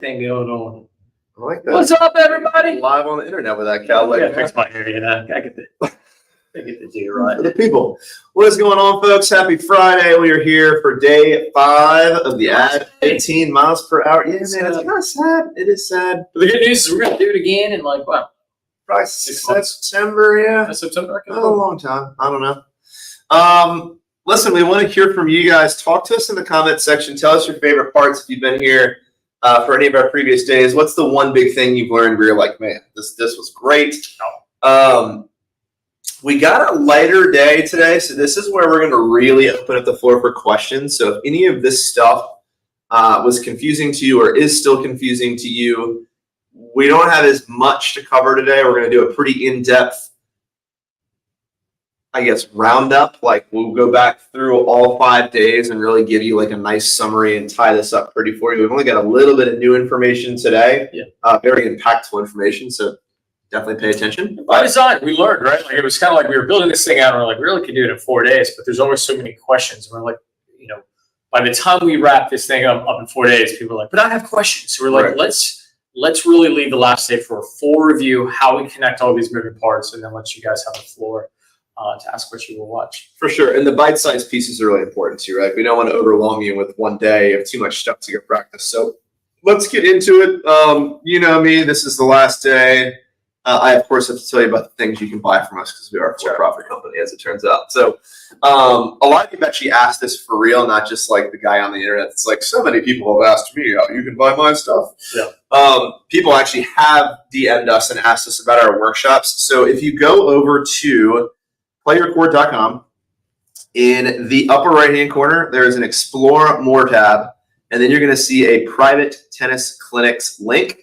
thing going on. I like that. What's up, everybody? Live on the internet with that cow leg. Yeah, fix my hair, you know. I get the do right. For the people. What is going on, folks? Happy Friday. We are here for day 5 of the ad 15 miles per hour. Yeah, man, it's kind of sad. It is sad. But the good news is we're going to do it again in like, what? Probably September, yeah. September? A long time. I don't know. Listen, we want to hear from you guys. Talk to us in the comments section. Tell us your favorite parts if you've been here for any of our previous days. What's the one big thing you've learned where you're like, man, this was great? We got a lighter day today, so this is where we're going to really open up the floor for questions. So if any of this stuff was confusing to you or is still confusing to you, we don't have as much to cover today. We're going to do a pretty in-depth, I guess, roundup. Like, we'll go back through all 5 days and really give you like a nice summary and tie this up pretty for you. We've only got a little bit of new information today. Yeah. Very impactful information, so definitely pay attention. By design, we learned, right? Like, it was kind of like we were building this thing out and we're like, we really could do it in 4 days, but there's always so many questions. And we're like, you know, by the time we wrap this thing up in 4 days, people are like, but I have questions. So we're like, let's really leave the last day for a full review, how we connect all these moving parts, and then let you guys have the floor to ask what you will watch. For sure. And the bite-sized pieces are really important too, right? We don't want to overwhelm you with one day of too much stuff to get practice. So let's get into it. You know me, this is the last day. I, of course, have to tell you about the things you can buy from us because we are a for-profit company, as it turns out. So a lot of you have actually asked this for real, not just like the guy on the internet. It's like, so many people have asked me how you can buy my stuff. Yeah. People actually have DM'd us and asked us about our workshops. So if you go over to PlayYourCourt.com, in the upper right-hand corner, there is an Explore More tab, and then you're going to see a private tennis clinics link.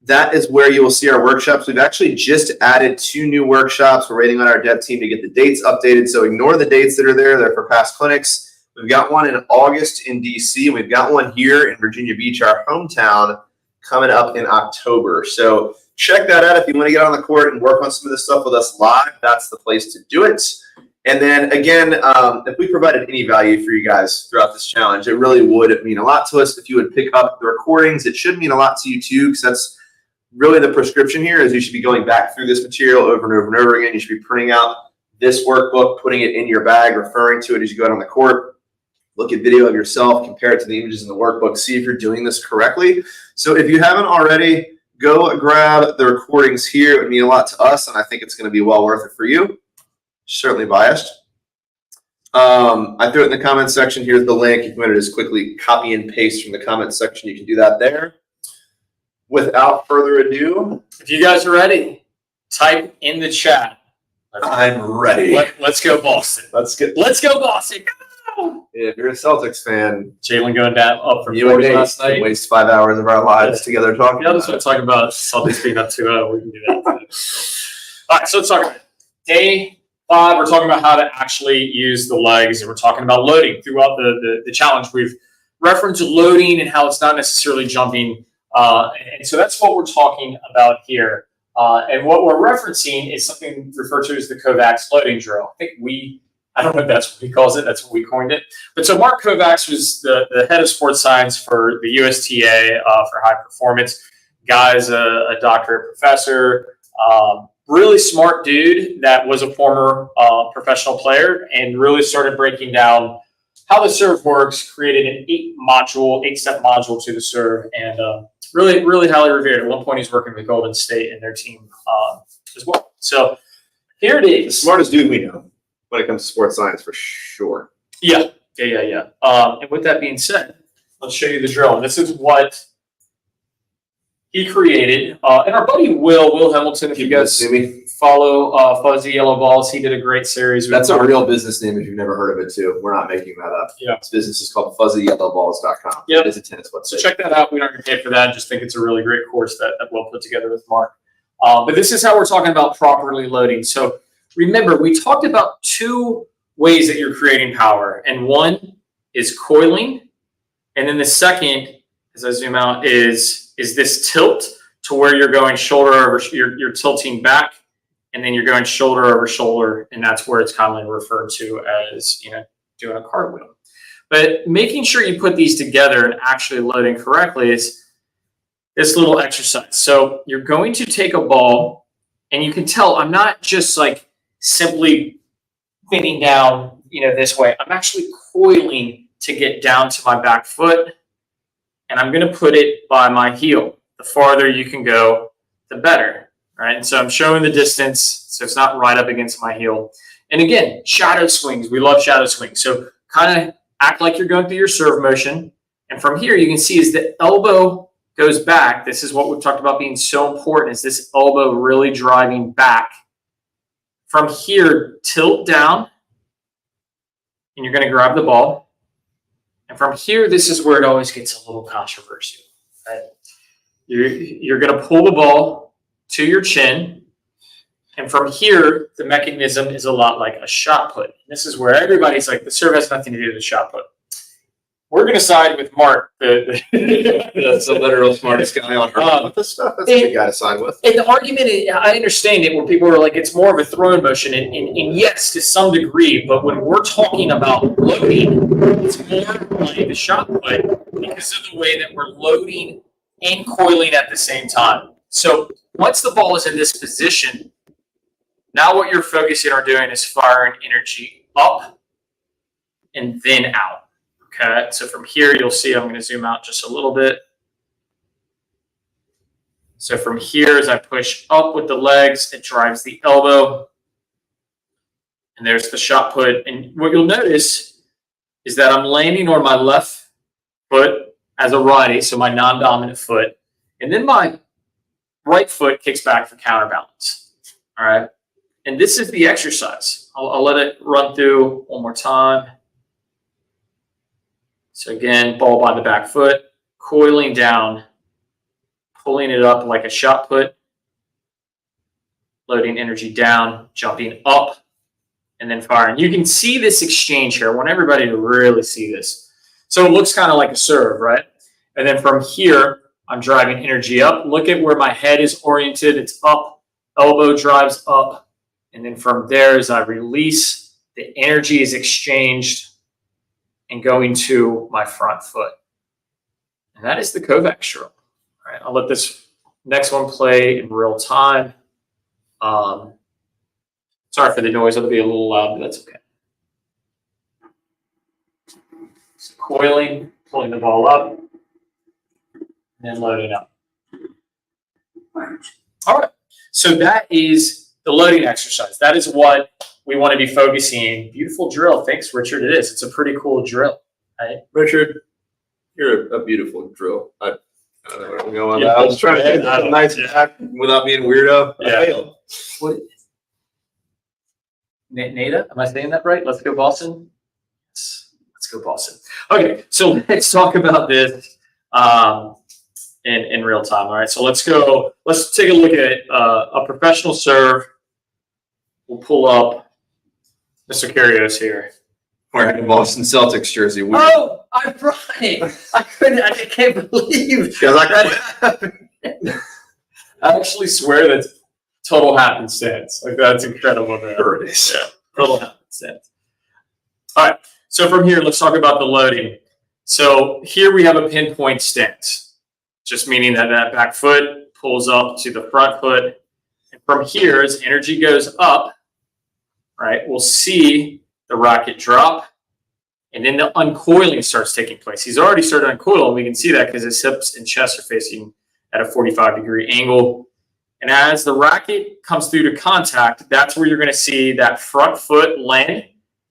That is where you will see our workshops. We've actually just added 2 new workshops. We're waiting on our dev team to get the dates updated, so ignore the dates that are there. They're for past clinics. We've got one in August in DC. We've got one here in Virginia Beach, our hometown, coming up in October. So check that out. If you want to get on the court and work on some of this stuff with us live, that's the place to do it. And then again, if we provided any value for you guys throughout this challenge, it really would mean a lot to us if you would pick up the recordings. It should mean a lot to you too, because that's really the prescription here is you should be going back through this material over and over and over again. You should be printing out this workbook, putting it in your bag, referring to it as you go out on the court. Look at video of yourself, compare it to the images in the workbook, see if you're doing this correctly. So if you haven't already, go grab the recordings here. It would mean a lot to us, and I think it's going to be well worth it for you. Certainly biased. I threw it in the comments section. Here's the link. If you want to just quickly copy and paste from the comments section, you can do that there. Without further ado, if you guys are ready, type in the chat. I'm ready. Let's go Boston. Let's go Boston. Go! If you're a Celtics fan, Jalen going down up from you and me last night. Waste 5 hours of our lives together talking. Yeah, that's what I'm talking about. Celtics being up 2-0. We can do that. All right, so let's talk about day 5. We're talking about how to actually use the legs, and we're talking about loading throughout the challenge. We've referenced loading and how it's not necessarily jumping. And so that's what we're talking about here. And what we're referencing is something referred to as the Kovac loading drill. I don't know if that's what he calls it. That's what we coined it. But so Mark Kovac was the head of sports science for the USTA for high performance. Guy's a doctorate professor, really smart dude that was a former professional player and really started breaking down how the serve works, created an 8-step module to the serve, and really, really highly revered. At one point, he's working with Golden State and their team as well. So here it is. The smartest dude we know when it comes to sports science, for sure. Yeah. And with that being said, let's show you the drill. And this is what he created. And our buddy Will Hamilton, if you guys follow Fuzzy Yellow Balls, he did a great series. That's a real business name if you've never heard of it, too. We're not making that up. Yeah. This business is called FuzzyYellowBalls.com. Yeah. It is a tennis website. So check that out. We don't get paid for that. I just think it's a really great course that Will put together with Mark. But this is how we're talking about properly loading. So remember, we talked about 2 ways that you're creating power. And one is coiling. And then the second, as I zoom out, is this tilt to where you're going shoulder over, you're tilting back, and then you're going shoulder over shoulder, and that's where it's commonly referred to as, doing a cartwheel. But making sure you put these together and actually loading correctly is this little exercise. So you're going to take a ball, and you can tell I'm not just like simply bending down, this way. I'm actually coiling to get down to my back foot, and I'm going to put it by my heel. The farther you can go, the better, right? And so I'm showing the distance, so it's not right up against my heel. And again, shadow swings. We love shadow swings. So kind of act like you're going through your serve motion. And from here, you can see as the elbow goes back, this is what we've talked about being so important, is this elbow really driving back. From here, tilt down, and you're going to grab the ball. And from here, this is where it always gets a little controversial, right? You're going to pull the ball to your chin. And from here, the mechanism is a lot like a shot put. This is where everybody's like, the serve has nothing to do with the shot put. We're going to side with Mark. That's the literal smartest guy on earth with this stuff. That's a good guy to side with. And the argument, I understand it, where people are like, it's more of a throwing motion. And yes, to some degree, but when we're talking about loading, it's more like the shot put because of the way that we're loading and coiling at the same time. So once the ball is in this position, now what you're focusing on doing is firing energy up and then out. Okay, so from here, you'll see I'm going to zoom out just a little bit. So from here, as I push up with the legs, it drives the elbow. And there's the shot put. And what you'll notice is that I'm landing on my left foot as a righty, so my non-dominant foot. And then my right foot kicks back for counterbalance. All right. And this is the exercise. I'll let it run through one more time. So again, ball by the back foot, coiling down, pulling it up like a shot put, loading energy down, jumping up, and then firing. You can see this exchange here. I want everybody to really see this. So it looks kind of like a serve, right? And then from here, I'm driving energy up. Look at where my head is oriented. It's up, elbow drives up. And then from there, as I release, the energy is exchanged and going to my front foot. And that is the Kovac drill. All right, I'll let this next one play in real time. Sorry for the noise, it'll be a little loud, but that's okay. So coiling, pulling the ball up, and then loading up. All right, so that is the loading exercise. That is what we want to be focusing. Beautiful drill. Thanks, Richard. It is. It's a pretty cool drill. Right? Richard, you're a beautiful drill. I don't know where I'm going with that. I was trying to get a nice back without being weirdo. I failed. What? Nada? Am I saying that right? Let's go Boston. Let's go Boston. Okay, so let's talk about this in real time. All right, so let's go. Let's take a look at a professional serve. We'll pull up Mr. Kyrgios here. Wearing a Boston Celtics jersey. Oh, I brought it. I can't believe. I actually swear that's total happenstance. Like, that's incredible. There it is. Yeah, total happenstance. All right. So from here, let's talk about the loading. So here we have a pinpoint stance, just meaning that that back foot pulls up to the front foot. And from here, as energy goes up, right, we'll see the racket drop, and then the uncoiling starts taking place. He's already started uncoiling. We can see that because his hips and chest are facing at a 45-degree angle. And as the racket comes through to contact, that's where you're going to see that front foot land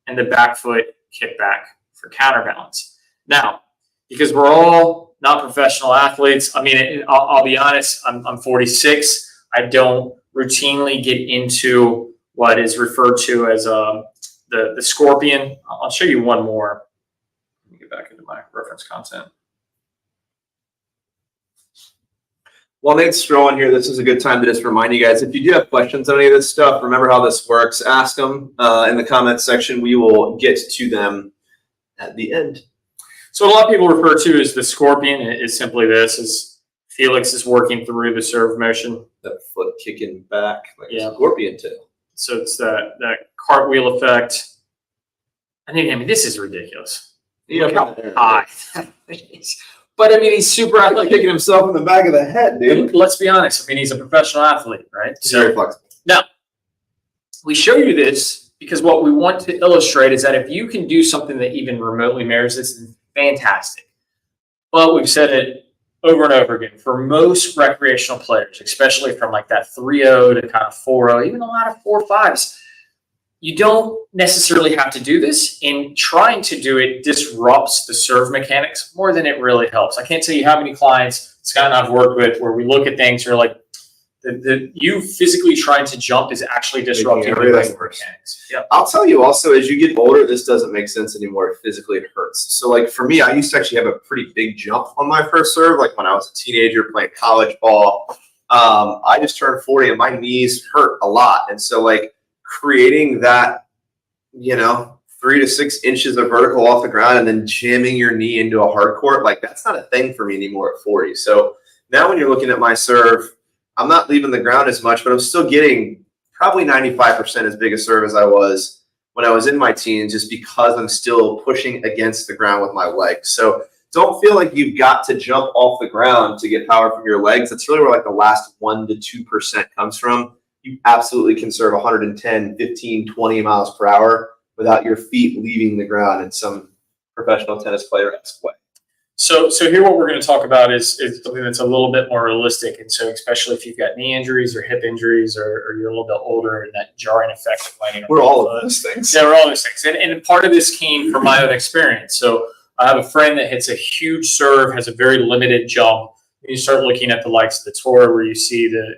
and the back foot kick back for counterbalance. Now, because we're all not professional athletes, I mean, I'll be honest, I'm 46. I don't routinely get into what is referred to as the scorpion. I'll show you one more. Let me get back into my reference content. While Nate's scrolling here, this is a good time to just remind you guys, if you do have questions on any of this stuff, remember how this works. Ask them in the comments section. We will get to them at the end. So a lot of people refer to as the scorpion is simply this, is Felix is working through the serve motion. That foot kicking back like a scorpion tail. So it's that cartwheel effect. I mean, this is ridiculous. Look how high that is. But I mean, he's super Like athletic. kicking himself in the back of the head, dude. Let's be honest. I mean, he's a professional athlete, right? He's very flexible. Now, we show you this because what we want to illustrate is that if you can do something that even remotely mirrors this, it's fantastic. But we've said it over and over again. For most recreational players, especially from like that 3-0 to kind of 4-0, even a lot of 4-5s, you don't necessarily have to do this. And trying to do it disrupts the serve mechanics more than it really helps. I can't tell you how many clients Scott and I've worked with where we look at things, you're like, you physically trying to jump is actually disrupting the mechanics. Yep. I'll tell you also, as you get older, this doesn't make sense anymore. Physically, it hurts. So like for me, I used to actually have a pretty big jump on my first serve. Like when I was a teenager playing college ball, I just turned 40 and my knees hurt a lot. And so like creating that, 3 to 6 inches of vertical off the ground and then jamming your knee into a hard court, like that's not a thing for me anymore at 40. So now when you're looking at my serve, I'm not leaving the ground as much, but I'm still getting probably 95% as big a serve as I was when I was in my teens, just because I'm still pushing against the ground with my legs. So don't feel like you've got to jump off the ground to get power from your legs. That's really where like the last 1 to 2% comes from. You absolutely can serve 110, 15, 20 miles per hour without your feet leaving the ground in some professional tennis player-esque way. So here what we're going to talk about is something that's a little bit more realistic. And so especially if you've got knee injuries or hip injuries or you're a little bit older and that jarring effect of landing on We're all of those things. Yeah, we're all those things. And part of this came from my own experience. So I have a friend that hits a huge serve, has a very limited jump. And you start looking at the likes of the tour where you see the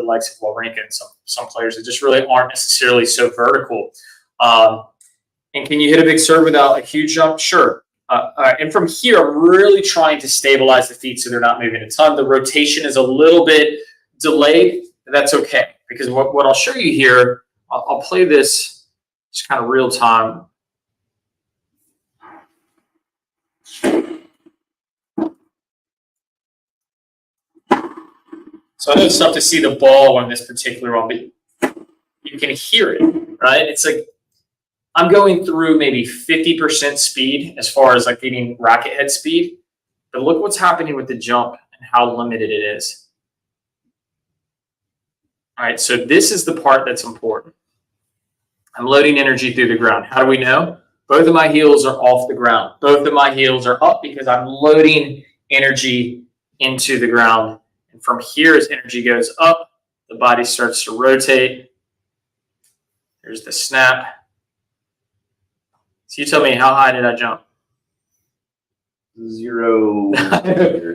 likes of Wawrinka and some players that just really aren't necessarily so vertical. And can you hit a big serve without a huge jump? Sure. And from here, I'm really trying to stabilize the feet so they're not moving a ton. The rotation is a little bit delayed, but that's okay. Because what I'll show you here, I'll play this just kind of real time. So I know it's tough to see the ball on this particular one, but you can hear it, right? It's like I'm going through maybe 50% speed as far as like getting racket head speed. But look what's happening with the jump and how limited it is. All right, so this is the part that's important. I'm loading energy through the ground. How do we know? Both of my heels are off the ground. Both of my heels are up because I'm loading energy into the ground. And from here, as energy goes up, the body starts to rotate. There's the snap. So you tell me, how high did I jump? 0.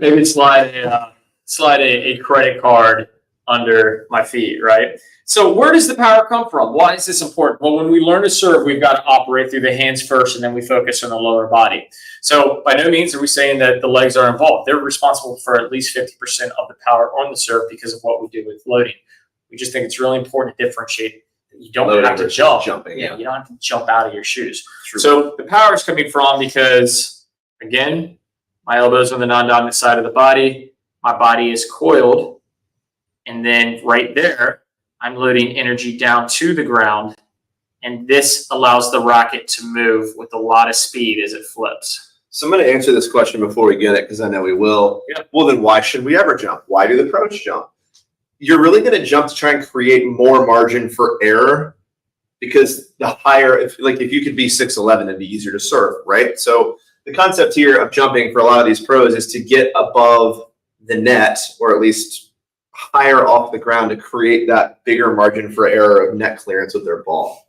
Maybe slide a credit card under my feet, right? So where does the power come from? Why is this important? Well, when we learn to serve, we've got to operate through the hands first, and then we focus on the lower body. So by no means are we saying that the legs are involved. They're responsible for at least 50% of the power on the serve because of what we do with loading. We just think it's really important to differentiate. You don't have to jump. Yeah. You don't have to jump out of your shoes. True. So the power is coming from because, again, my elbows on the non-dominant side of the body. My body is coiled. And then right there, I'm loading energy down to the ground. And this allows the racket to move with a lot of speed as it flips. So I'm going to answer this question before we get it because I know we will. Yeah. Well, then why should we ever jump? Why do the pros jump? You're really going to jump to try and create more margin for error because the higher, if you could be 6'11", it'd be easier to serve, right? So the concept here of jumping for a lot of these pros is to get above the net or at least higher off the ground to create that bigger margin for error of net clearance with their ball.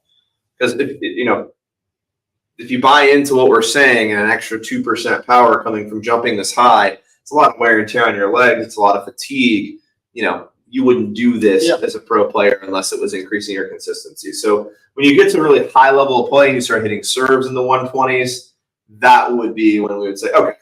Because if you buy into what we're saying and an extra 2% power coming from jumping this high, it's a lot of wear and tear on your legs. It's a lot of fatigue. You wouldn't do this as a pro player unless it was increasing your consistency. So when you get to a really high level of play and you start hitting serves in the 120s, that would be when we would say, okay,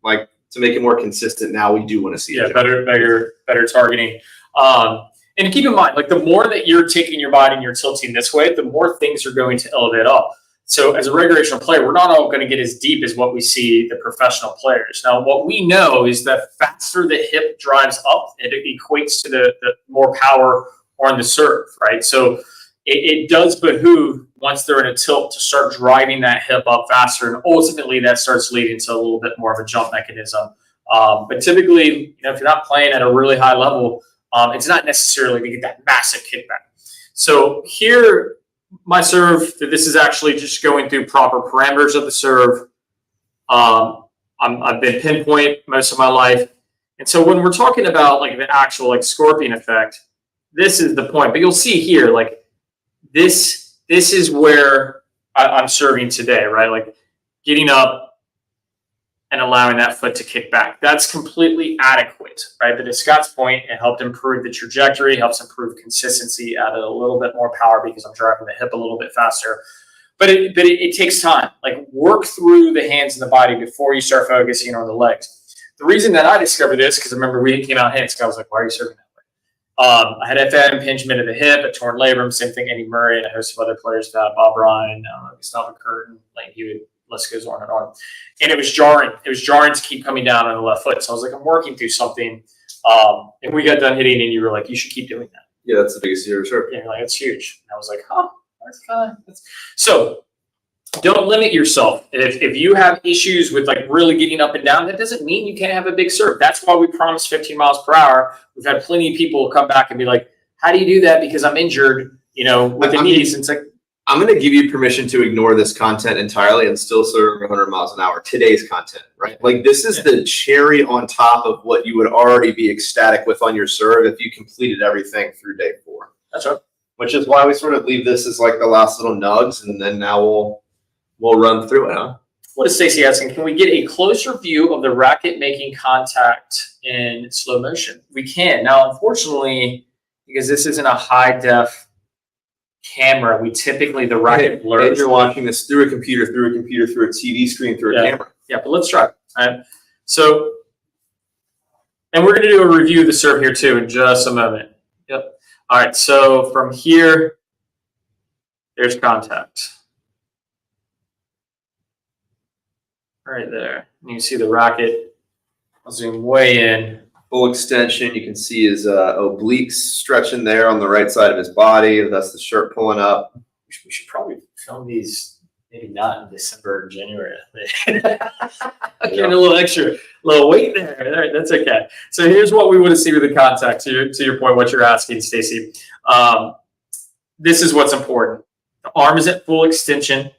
like to make it more consistent now, we do want to see better targeting. And keep in mind, like the more that you're taking your body and you're tilting this way, the more things are going to elevate up. So as a recreational player, we're not all going to get as deep as what we see the professional players. Now, what we know is that faster the hip drives up, it equates to the more power on the serve, right? So it does behoove, once they're in a tilt, to start driving that hip up faster. And ultimately, that starts leading to a little bit more of a jump mechanism But typically, if you're not playing at a really high level, it's not necessarily to get that massive kickback. So here, my serve, this is actually just going through proper parameters of the serve. I've been pinpoint most of my life. And so when we're talking about like the actual like scorpion effect, this is the point. But you'll see here, like this is where I'm serving today, right? Like getting up and allowing that foot to kick back. That's completely adequate, right? But to Scott's point, it helped improve the trajectory, helps improve consistency, added a little bit more power because I'm driving the hip a little bit faster. But it takes time. Like work through the hands and the body before you start focusing on the legs. The reason that I discovered this, because I remember we came out hitting, Scott was like, why are you serving that way? I had FA impingement of the hip, a torn labrum, same thing, Andy Murray, and a host of other players, Bob Ryan, Gustavo Curtin, Lane Hewitt, list goes on and on. And it was jarring. It was jarring to keep coming down on the left foot. So I was like, I'm working through something. And we got done hitting, and you were like, you should keep doing that. Yeah, that's the biggest year, sure. Yeah, you're like, that's huge. And I was like, that's fine. So don't limit yourself. If you have issues with like really getting up and down, that doesn't mean you can't have a big serve. That's why we promised 15 miles per hour. We've had plenty of people come back and be like, how do you do that? Because I'm injured, with the knees. And it's like, I'm going to give you permission to ignore this content entirely and still serve 100 miles an hour. Today's content, right? Like this is the cherry on top of what you would already be ecstatic with on your serve if you completed everything through day 4. That's right. Which is why we sort of leave this as like the last little nugs, and then now we'll run through it, huh? What is Stacy asking? Can we get a closer view of the racket making contact in slow motion? We can. Now, unfortunately, because this isn't a high def camera, we typically the racket blurs. And you're watching this through a computer, through a TV screen, through a camera. Yeah, but let's try. All right. So, and we're going to do a review of the serve here too in just a moment. Yep. All right. So from here, there's contact. Right there. And you can see the racket. I'll zoom way in. Full extension. You can see his obliques stretching there on the right side of his body. That's the shirt pulling up. We should probably film these, maybe not in December or January. Getting a little weight there. That's okay. So here's what we want to see with the contact. To your point, what you're asking, Stacy. This is what's important. The arm is at full extension.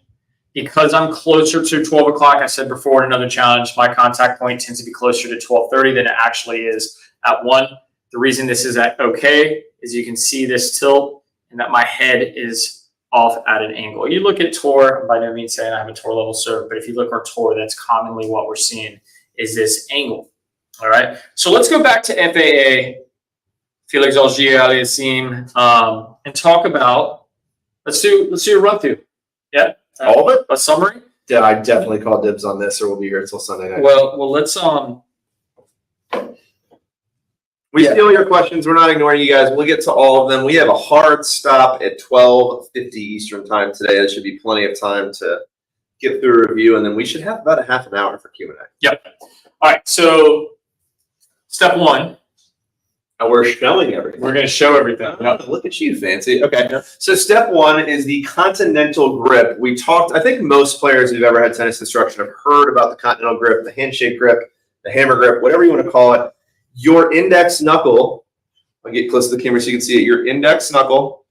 Because I'm closer to 12 o'clock, I said before in another challenge, my contact point tends to be closer to 12:30 than it actually is at 1. The reason this is at okay is you can see this tilt and that my head is off at an angle. You look at tour, I'm by no means saying I have a tour level serve, but if you look at tour, that's commonly what we're seeing is this angle. All right. So let's go back to FAA, Felix Auger-Aliassime, and talk about, let's do a run through. Yeah. All of it? A summary? Yeah, I definitely call dibs on this, or we'll be here until Sunday night. Well, let's We steal your questions. We're not ignoring you guys. We'll get to all of them. We have a hard stop at 12:50 Eastern time today. That should be plenty of time to get through a review, and then we should have about a half an hour for Q&A. Yep. All right. So step 1. And we're showing everything. We're going to show everything. Oh, look at you, fancy. Okay. So step 1 is the continental grip. We talked, I think most players who've ever had tennis instruction have heard about the continental grip, the handshake grip, the hammer grip, whatever you want to call it. Your index knuckle, I'll get close to the camera so you can see it, your index knuckle,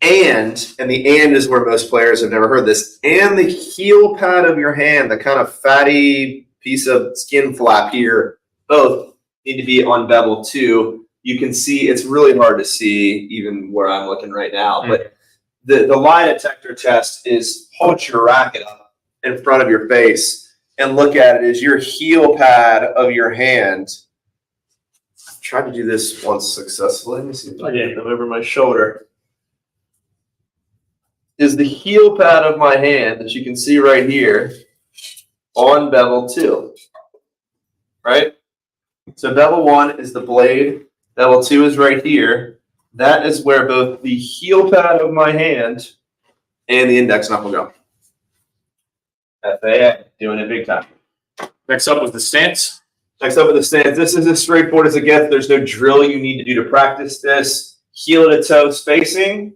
and the and is where most players have never heard this, and the heel pad of your hand, the kind of fatty piece of skin flap here, both need to be on bevel 2. You can see, it's really hard to see even where I'm looking right now, but the lie detector test is hold your racket up in front of your face and look at it as your heel pad of your hand. I've tried to do this once successfully. Let me see if I can get them over my shoulder. Is the heel pad of my hand that you can see right here on bevel 2, right? So bevel 1 is the blade. Bevel 2 is right here. That is where both the heel pad of my hand and the index knuckle go. FAA, doing it big time. Next up was the stance. Next up with the stance. This is as straightforward as it gets. There's no drill you need to do to practice this. Heel to toe spacing.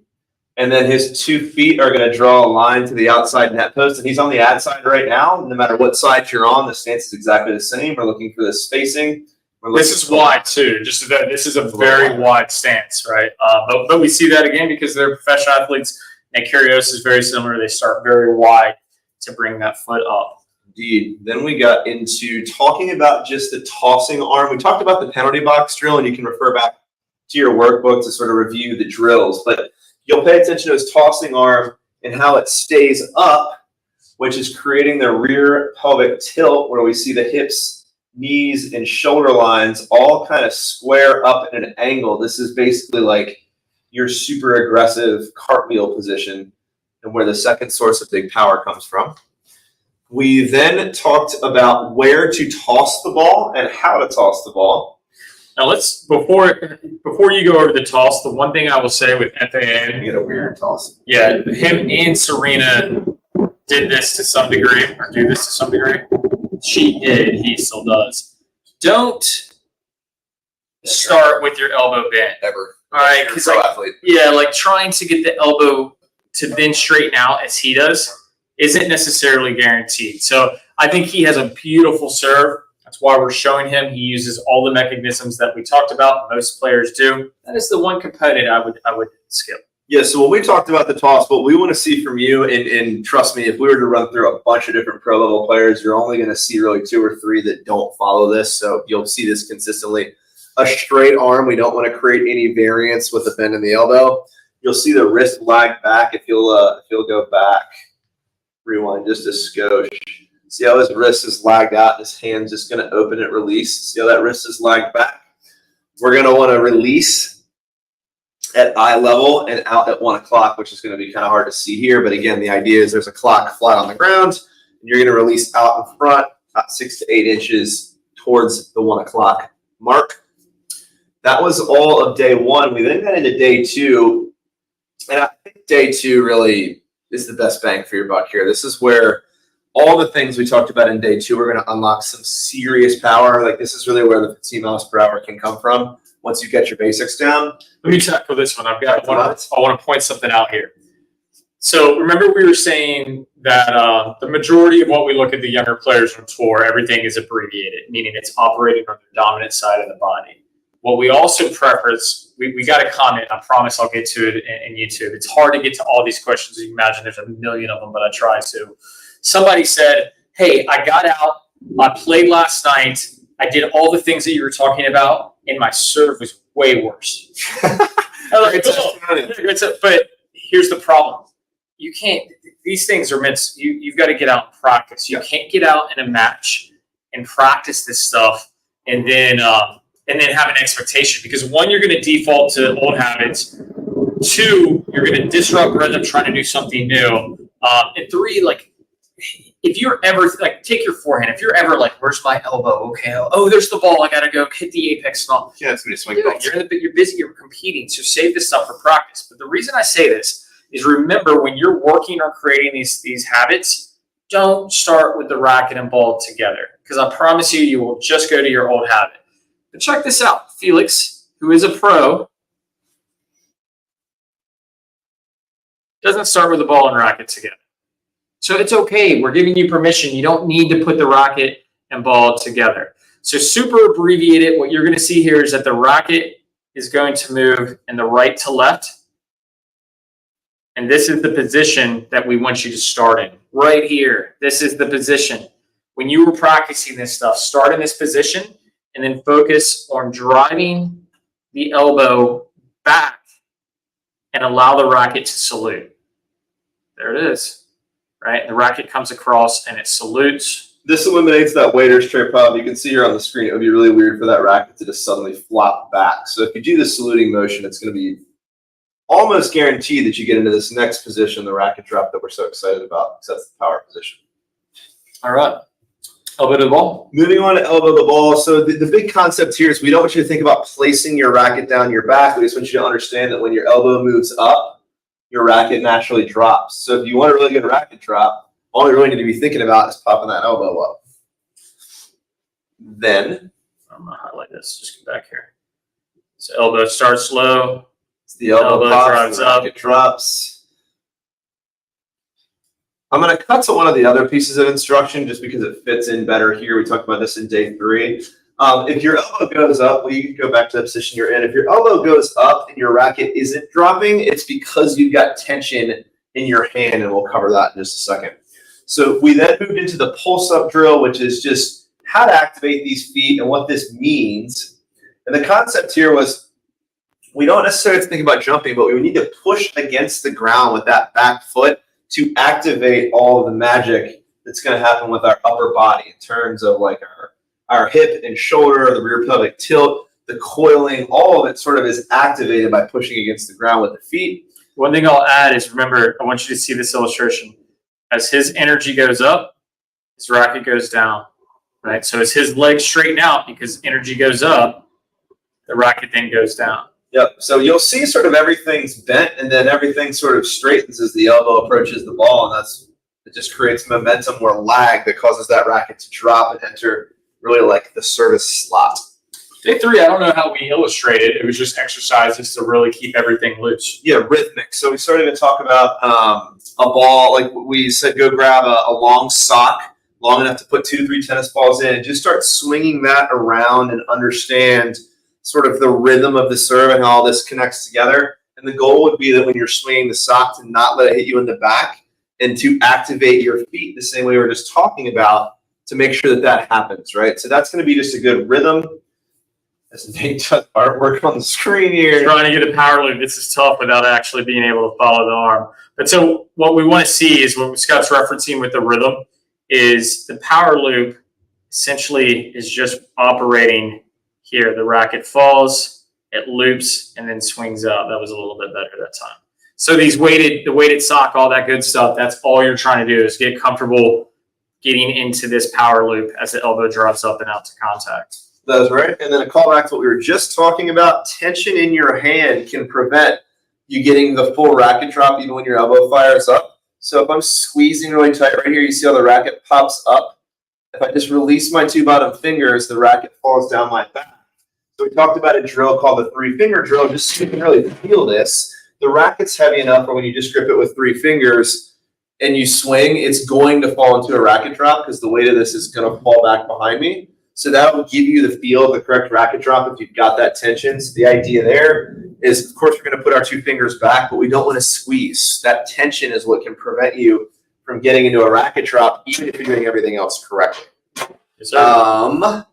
And then his 2 feet are going to draw a line to the outside net post. And he's on the ad side right now. No matter what side you're on, the stance is exactly the same. We're looking for this spacing. This is wide too. Just that this is a very wide stance, right? But we see that again because they're professional athletes. And Kyrgios is very similar. They start very wide to bring that foot up. Indeed. Then we got into talking about just the tossing arm. We talked about the penalty box drill, and you can refer back to your workbook to sort of review the drills. But you'll pay attention to his tossing arm and how it stays up, which is creating the rear pelvic tilt where we see the hips, knees, and shoulder lines all kind of square up in an angle. This is basically like your super aggressive cartwheel position and where the second source of big power comes from. We then talked about where to toss the ball and how to toss the ball. Now before you go over the toss, the one thing I will say with FAA, You get a weird toss. yeah, him and Serena did this to some degree, or do this to some degree. She did. He still does. Don't start with your elbow bent. Ever. All right, because like trying to get the elbow to then straighten out as he does isn't necessarily guaranteed. So I think he has a beautiful serve. That's why we're showing him. He uses all the mechanisms that we talked about. Most players do. That is the one component I would skip. Yeah, so when we talked about the toss, what we want to see from you, and trust me, if we were to run through a bunch of different pro level players, you're only going to see really 2 or 3 that don't follow this. So you'll see this consistently. A straight arm, we don't want to create any variance with the bend in the elbow. You'll see the wrist lag back if you'll go back. Rewind just a skosh. See how his wrist is lagged out? His hand's just going to open and release. See how that wrist is lagged back? We're going to want to release at eye level and out at 1 o'clock, which is going to be kind of hard to see here. But again, the idea is there's a clock flat on the ground, and you're going to release out in front, about 6 to 8 inches towards the 1 o'clock mark. That was all of day 1. We then got into day 2, and I think day 2 really is the best bang for your buck here. This is where all the things we talked about in day 2 are going to unlock some serious power. Like this is really where the 15 miles per hour can come from once you get your basics down. Let me tackle this one. I want to point something out here. So remember we were saying that the majority of what we look at the younger players on tour, everything is abbreviated, meaning it's operating on the dominant side of the body. What we also preference, we got a comment, I promise I'll get to it in YouTube. It's hard to get to all these questions. You can imagine there's a million of them, but I try to. Somebody said, hey, I got out, I played last night, I did all the things that you were talking about, and my serve was way worse. But here's the problem. You can't, these things are meant, you've got to get out and practice. You can't get out in a match and practice this stuff and then have an expectation, because 1, you're going to default to old habits. 2, you're going to disrupt rhythm trying to do something new. And 3, like, if you're ever like, take your forehand. If you're ever like, where's my elbow? Okay, oh, there's the ball. I gotta go hit the apex and all. Yeah, it's gonna swing. You're busy. You're competing. So save this stuff for practice. But the reason I say this is, remember when you're working on creating these habits, don't start with the racket and ball together, because I promise you will just go to your old habit. But check this out. Felix, who is a pro, doesn't start with the ball and racket together. So it's okay. We're giving you permission. You don't need to put the racket and ball together. So super abbreviated. What you're going to see here is that the racket is going to move in the right to left. And this is the position that we want you to start in. Right here. This is the position. When you were practicing this stuff, start in this position and then focus on driving the elbow back and allow the racket to salute. There it is. Right? The racket comes across and it salutes. This eliminates that waiter's tray problem. You can see here on the screen, it would be really weird for that racket to just suddenly flop back. So if you do the saluting motion, it's going to be almost guaranteed that you get into this next position, the racket drop that we're so excited about, because that's the power position. All right. Elbow to the ball. Moving on to elbow the ball. So the big concept here is we don't want you to think about placing your racket down your back. We just want you to understand that when your elbow moves up, your racket naturally drops. So if you want a really good racket drop, all you really need to be thinking about is popping that elbow up. Then, I'm going to highlight this. Just get back here. So elbow starts low, As the elbow pops, drives the up. racket drops. I'm going to cut to one of the other pieces of instruction just because it fits in better here. We talked about this in day 3. If your elbow goes up, well, you can go back to the position you're in. If your elbow goes up and your racket isn't dropping, it's because you've got tension in your hand, and we'll cover that in just a second. So we then moved into the pulse-up drill, which is just how to activate these feet and what this means. And the concept here was we don't necessarily think about jumping, but we need to push against the ground with that back foot to activate all of the magic that's going to happen with our upper body in terms of like our hip and shoulder, the rear pelvic tilt, the coiling, all of it sort of is activated by pushing against the ground with the feet. One thing I'll add is, remember, I want you to see this illustration. As his energy goes up, his racket goes down, right? So as his legs straighten out, because energy goes up, the racket then goes down. Yep. So you'll see sort of everything's bent, and then everything sort of straightens as the elbow approaches the ball, and it just creates momentum or lag that causes that racket to drop and enter really like the service slot. Day 3, I don't know how we illustrated. It was just exercises to really keep everything loose. Yeah, rhythmic. So we started to talk about a ball, like we said, go grab a long sock, long enough to put 2 to 3 tennis balls in, and just start swinging that around and understand sort of the rhythm of the serve and how all this connects together. And the goal would be that when you're swinging the sock, to not let it hit you in the back and to activate your feet the same way we were just talking about, to make sure that that happens, right? So that's going to be just a good rhythm. As Nate does artwork on the screen here. Trying to get a power loop. This is tough without actually being able to follow the arm. But so what we want to see is what Scott's referencing with the rhythm is the power loop essentially is just operating here. The racket falls, it loops, and then swings out. That was a little bit better that time. So the weighted sock, all that good stuff, that's all you're trying to do is get comfortable getting into this power loop as the elbow drops up and out to contact. That's right. And then a call back to what we were just talking about. Tension in your hand can prevent you getting the full racket drop even when your elbow fires up. So if I'm squeezing really tight right here, you see how the racket pops up. If I just release my 2 bottom fingers, the racket falls down my back. So we talked about a drill called the 3-finger drill, just so you can really feel this. The racket's heavy enough where when you just grip it with 3 fingers and you swing, it's going to fall into a racket drop because the weight of this is going to fall back behind me. So that will give you the feel of the correct racket drop if you've got that tension. So the idea there is, of course, we're going to put our 2 fingers back, but we don't want to squeeze. That tension is what can prevent you from getting into a racket drop, even if you're doing everything else correctly. Yes, sir.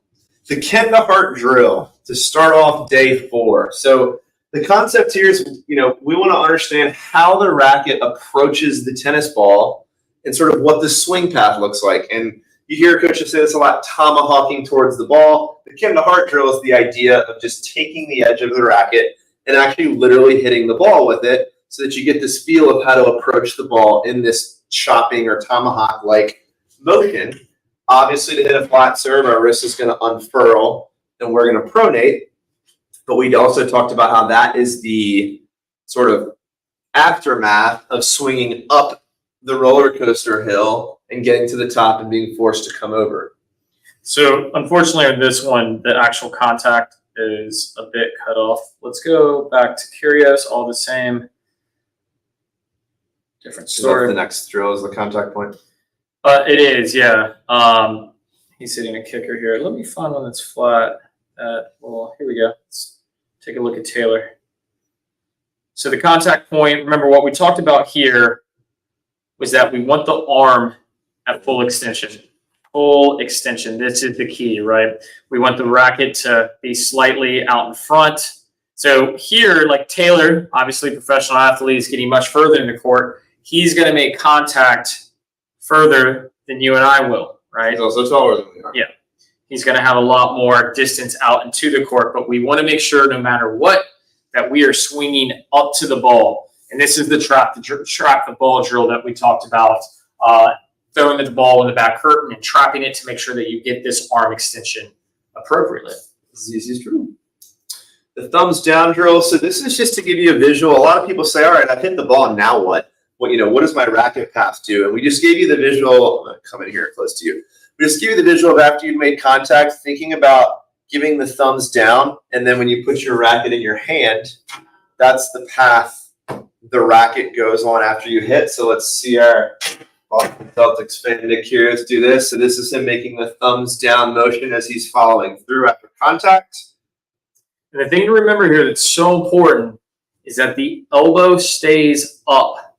The Kenda drill to start off day 4. So the concept here is, we want to understand how the racket approaches the tennis ball and sort of what the swing path looks like. And you hear coaches say this a lot, tomahawking towards the ball. The Kenda drill is the idea of just taking the edge of the racket and actually literally hitting the ball with it so that you get this feel of how to approach the ball in this chopping or tomahawk-like motion. Obviously, to hit a flat serve, our wrist is going to unfurl and we're going to pronate. But we also talked about how that is the sort of aftermath of swinging up the roller coaster hill and getting to the top and being forced to come over. So unfortunately on this one, the actual contact is a bit cut off. Let's go back to Curios, all the same. Different story. The next drill is the contact point. It is, yeah. He's hitting a kicker here. Let me find one that's flat. Well, here we go. Let's take a look at Taylor. So the contact point, remember what we talked about here was that we want the arm at full extension. Full extension. This is the key, right? We want the racket to be slightly out in front. So here, like Taylor, obviously professional athlete, is getting much further in the court. He's going to make contact further than you and I will, right? He's also taller than we are. Yeah. He's going to have a lot more distance out into the court, but we want to make sure no matter what that we are swinging up to the ball. And this is the trap the ball drill that we talked about, throwing the ball in the back curtain and trapping it to make sure that you get this arm extension appropriately. This is easy as true. The thumbs down drill. So this is just to give you a visual. A lot of people say, all right, I've hit the ball, now what? What does my racket path do? And we just gave you the visual. I'm going to come in here close to you. We just give you the visual of after you've made contact, thinking about giving the thumbs down. And then when you put your racket in your hand, that's the path the racket goes on after you hit. So let's see our Boston Celtics fan Nick here. Let's do this. So this is him making the thumbs down motion as he's following through after contact. And the thing to remember here that's so important is that the elbow stays up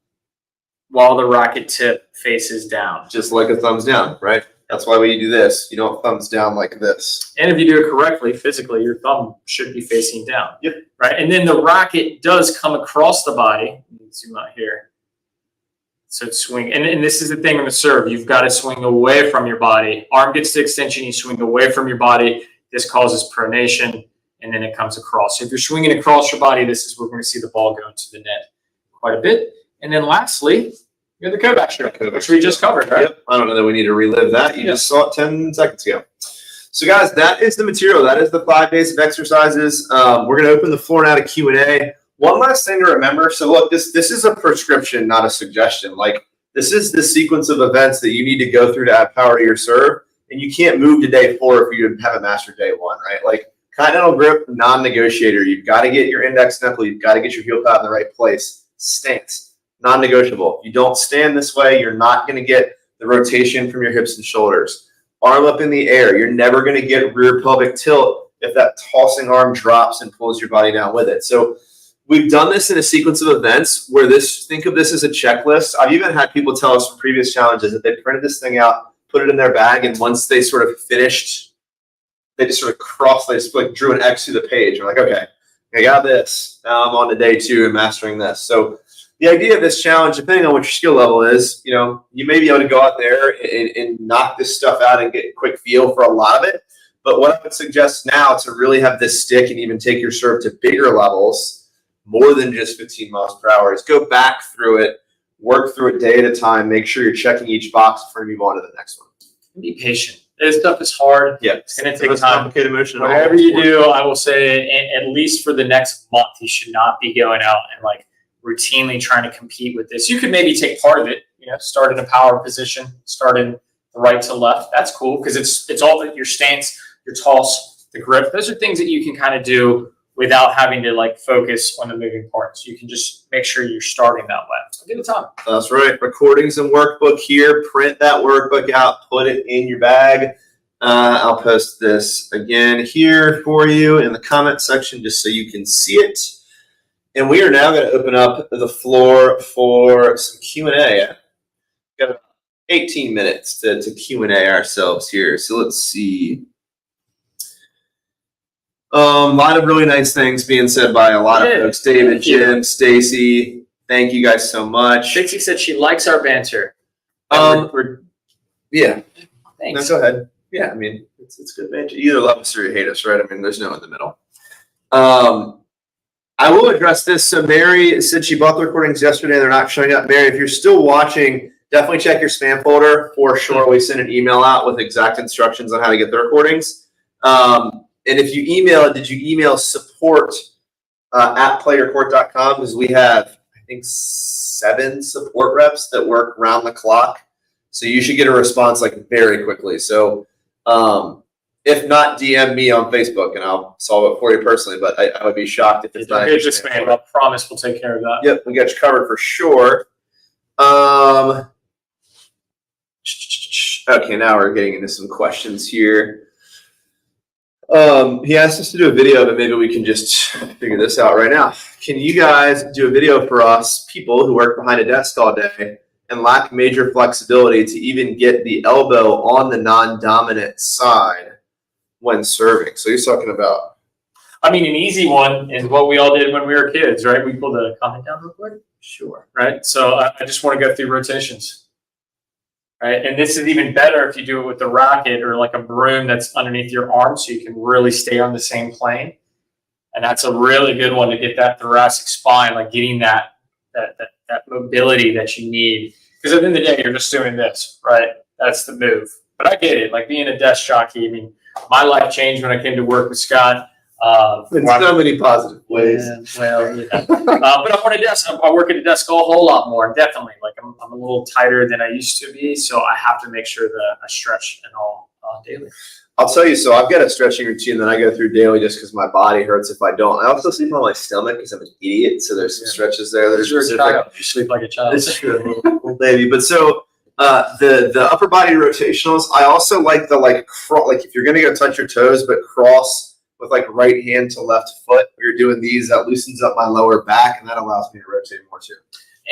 while the racket tip faces down. Just like a thumbs down, right? That's why when you do this, you don't thumbs down like this. And if you do it correctly, physically, your thumb should be facing down. Yep. Right? And then the racket does come across the body. You can zoom out here. So it's swing. And this is the thing on the serve. You've got to swing away from your body. Arm gets to extension. You swing away from your body. This causes pronation, and then it comes across. So if you're swinging across your body, this is where we're going to see the ball go into the net quite a bit. And then lastly, you have the Kovac stroke, which we just covered, right? Yep. I don't know that we need to relive that. You just saw it 10 seconds ago. So, guys, that is the material. That is the 5 days of exercises. We're going to open the floor now to Q&A. One last thing to remember. So, look, this is a prescription, not a suggestion. Like, this is the sequence of events that you need to go through to add power to your serve. And you can't move to day 4 if you haven't mastered day 1, right? Like, continental grip, non-negotiator. You've got to get your index knuckle. You've got to get your heel pad in the right place. Stance. Non-negotiable. You don't stand this way, you're not going to get the rotation from your hips and shoulders. Arm up in the air. You're never going to get rear pelvic tilt if that tossing arm drops and pulls your body down with it. So we've done this in a sequence of events where think of this as a checklist. I've even had people tell us from previous challenges that they printed this thing out, put it in their bag, and once they sort of finished, they just sort of they just like drew an X through the page. They're like, okay, I got this. Now I'm on to day 2 and mastering this. So the idea of this challenge, depending on what your skill level is, you may be able to go out there and knock this stuff out and get a quick feel for a lot of it. But what I would suggest now to really have this stick and even take your serve to bigger levels, more than just 15 miles per hour, is go back through it, work through it day at a time, make sure you're checking each box before you move on to the next one. Be patient. This stuff is hard. Yeah. It's going to take time. Complicated motion. Whatever you do, I will say, at least for the next month, you should not be going out and routinely trying to compete with this. You could maybe take part of it, start in a power position, start in the right to left. That's cool because it's all your stance, your toss, the grip. Those are things that you can kind of do without having to focus on the moving parts. You can just make sure you're starting that way. So give it time. That's right. Recordings and workbook here. Print that workbook out. Put it in your bag. I'll post this again here for you in the comment section just so you can see it. And we are now going to open up the floor for some Q&A. Got about 18 minutes to Q&A ourselves here. So let's see. A lot of really nice things being said by a lot of folks. David, Jim, Stacy, thank you guys so much. Trixie said she likes our banter. Yeah. Thanks. No, go ahead. Yeah, I mean, it's good banter. You either love us or you hate us, right? I mean, there's no in the middle. I will address this. So Mary said she bought the recordings yesterday. They're not showing up. Mary, if you're still watching, definitely check your spam folder for sure. We sent an email out with exact instructions on how to get the recordings. And if you email it, did you email support at PlayYourCourt.com? Because we have, I think, 7 support reps that work round the clock. So you should get a response very quickly. So if not, DM me on Facebook and I'll solve it for you personally. But I would be shocked if it's not. It's just spam. I promise we'll take care of that. Yep, we got you covered for sure. Okay, now we're getting into some questions here. He asked us to do a video, but maybe we can just figure this out right now. Can you guys do a video for us, people who work behind a desk all day and lack major flexibility to even get the elbow on the non-dominant side when serving? So he's talking about. I mean, an easy one is what we all did when we were kids, right? We pulled the comment down real quick. Sure. Right? So I just want to go through rotations. Right? And this is even better if you do it with the racket or a broom that's underneath your arm so you can really stay on the same plane. And that's a really good one to get that thoracic spine, getting that mobility that you need. Because at the end of the day, you're just doing this, right? That's the move. But I get it. Being a desk jockey, I mean, my life changed when I came to work with Scott. In so many positive ways. But I'm on a desk. I work at a desk a whole lot more. Definitely, I'm a little tighter than I used to be, so I have to make sure that I stretch and all daily. I'll tell you, so I've got a stretching routine that I go through daily just because my body hurts if I don't. I also sleep on my stomach because I'm an idiot, so there's some stretches there that are You're a specific. child. You sleep like a child. It's true, little baby. But so the upper body rotationals, I also like the like if you're gonna go touch your toes, but cross with like right hand to left foot. You're doing these, that loosens up my lower back, and that allows me to rotate more too.